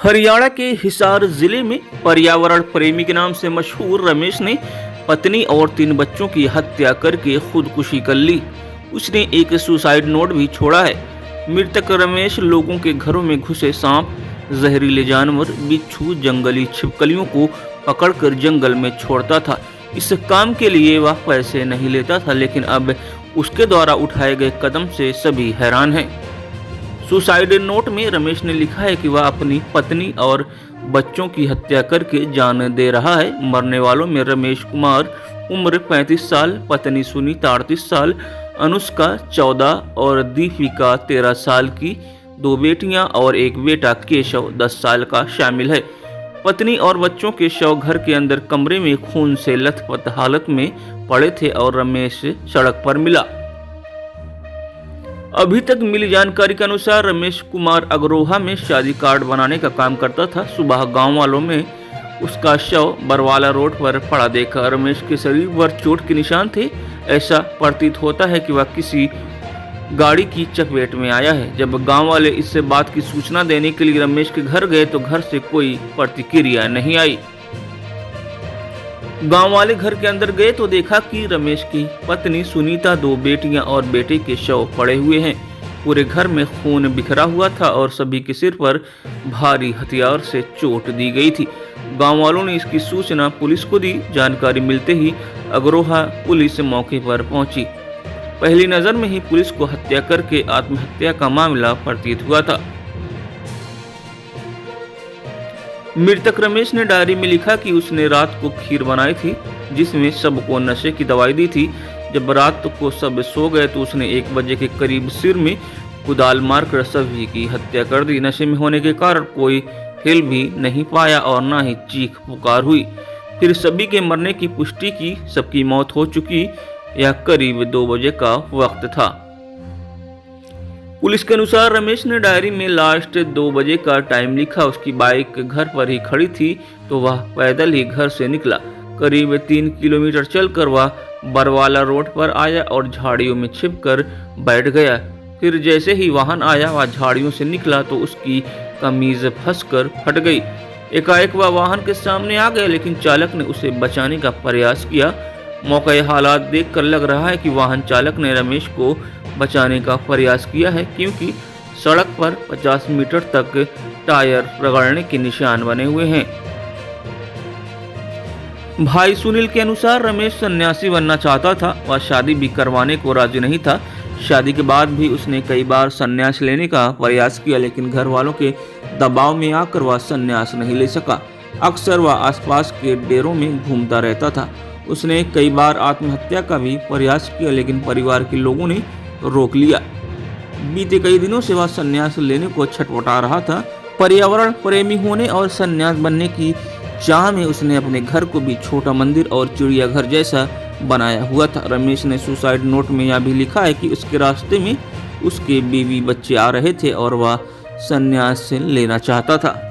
हरियाणा के हिसार जिले में पर्यावरण प्रेमी के नाम से मशहूर रमेश ने पत्नी और 3 बच्चों की हत्या करके खुदकुशी कर ली। उसने एक सुसाइड नोट भी छोड़ा है। मृतक रमेश लोगों के घरों में घुसे सांप, जहरीले जानवर, बिच्छू, जंगली छिपकलियों को पकड़कर जंगल में छोड़ता था। इस काम के लिए वह पैसे नहीं लेता था, लेकिन अब उसके द्वारा उठाए गए कदम से सभी हैरान हैं। सुसाइड नोट में रमेश ने लिखा है कि वह अपनी पत्नी और बच्चों की हत्या करके जान दे रहा है। मरने वालों में रमेश कुमार उम्र 35 साल, पत्नी सुनीता 38 साल, अनुष्का 14 और दीपिका 13 साल की 2 बेटियां और एक बेटा केशव 10 साल का शामिल है। पत्नी और बच्चों के शव घर के अंदर कमरे में खून से लथपथ हालत में पड़े थे और रमेश सड़क पर मिला। अभी तक मिली जानकारी के अनुसार रमेश कुमार अग्रोहा में शादी कार्ड बनाने का काम करता था। सुबह गांव वालों में उसका शव बरवाला रोड पर पड़ा देखा। रमेश के शरीर पर चोट के निशान थे। ऐसा प्रतीत होता है कि वह किसी गाड़ी की चपेट में आया है। जब गांव वाले इससे बात की सूचना देने के लिए रमेश के घर गए तो घर से कोई प्रतिक्रिया नहीं आई। गांव वाले घर के अंदर गए तो देखा कि रमेश की पत्नी सुनीता, 2 बेटियां और बेटे के शव पड़े हुए हैं। पूरे घर में खून बिखरा हुआ था और सभी के सिर पर भारी हथियार से चोट दी गई थी। गांव वालों ने इसकी सूचना पुलिस को दी। जानकारी मिलते ही अग्रोहा पुलिस मौके पर पहुंची। पहली नजर में ही पुलिस को हत्या करके आत्महत्या का मामला प्रतीत हुआ था। मृतक रमेश ने डायरी में लिखा कि उसने रात को खीर बनाई थी जिसमें सबको नशे की दवाई दी थी। जब रात को सब सो गए तो उसने 1 बजे के करीब सिर में कुदाल मारकर सभी की हत्या कर दी। नशे में होने के कारण कोई हिल भी नहीं पाया और न ही चीख पुकार हुई। फिर सभी के मरने की पुष्टि की। सबकी मौत हो चुकी। यह करीब 2 बजे का वक्त था। पुलिस के अनुसार रमेश ने डायरी में लास्ट 2 बजे का टाइम लिखा। उसकी बाइक घर पर ही खड़ी थी तो वह पैदल ही घर से निकला। करीब 3 किलोमीटर चलकर वह बरवाला रोड पर आया और झाड़ियों में छिपकर बैठ गया। फिर जैसे ही वाहन आया वह झाड़ियों से निकला तो उसकी कमीज फंसकर फट गई। एकाएक वह वाहन के सामने आ गया, लेकिन चालक ने उसे बचाने का प्रयास किया। मौके हालात देखकर लग रहा है कि वाहन चालक ने रमेश को बचाने का प्रयास किया है, क्योंकि सड़क पर 50 मीटर तक टायर रगड़ने के निशान बने हुए हैं। भाई सुनील के अनुसार रमेश सन्यासी बनना चाहता था। वह शादी भी करवाने को राजी नहीं था। शादी के बाद भी उसने कई बार संन्यास लेने का प्रयास किया, लेकिन घर वालों के दबाव में आकर वह संन्यास नहीं ले सका। अक्सर वह आसपास के डेरों में घूमता रहता था। उसने कई बार आत्महत्या का भी प्रयास किया, लेकिन परिवार के लोगों ने रोक लिया। बीते कई दिनों से वह संन्यास लेने को छटपटा रहा था। पर्यावरण प्रेमी होने और संन्यास बनने की चाह में उसने अपने घर को भी छोटा मंदिर और चिड़ियाघर जैसा बनाया हुआ था। रमेश ने सुसाइड नोट में यह भी लिखा है कि उसके रास्ते में उसके बीवी बच्चे आ रहे थे और वह संन्यास लेना चाहता था।